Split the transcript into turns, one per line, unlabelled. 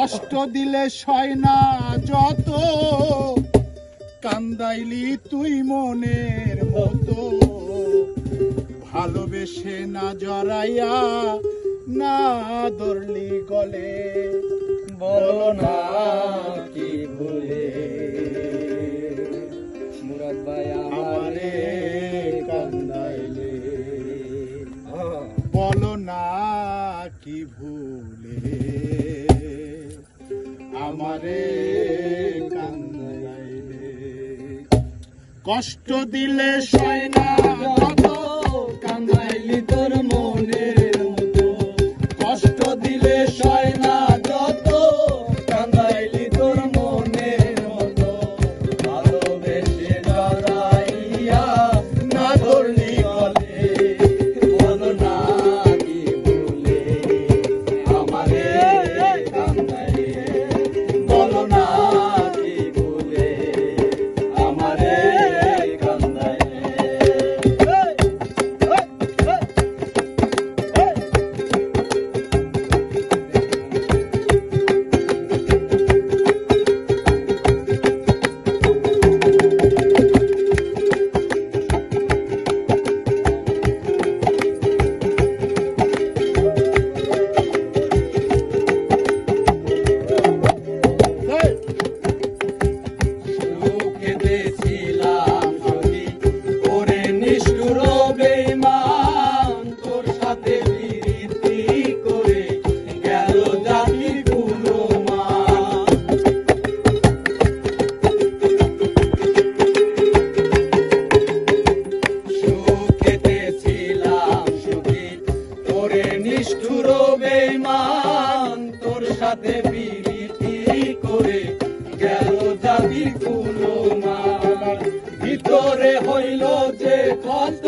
কষ্ট দিলে সয় না যত, কান্দাইলি তুই মনের মতো, ভালোবেসে না জড়াইয়া না ধরলি গলে,
বলো না কি ভুলে মুরাদ ভাই আমারে কান্দাইলে,
বলো না কি ভুলে আমারে কান্দাইলে। কষ্ট দিলে সয় না যত,
কান্দাইলি তোর মনের মতো, কষ্ট দিলে সয় না যত, কান্দাইলি তোর মনের মতো, ভালোবেসে জড়াইয়া না ধরলি গলে, বলো না কি ভুলে আমারে কান্দাইলে, বলো না কি ভুলে আমারে কান্দাইলে। নিষ্ঠুর বেঈমান তোর সাথে প্রীতি করে গেল জাতির কুলমান, ভিতরে হইল যে কত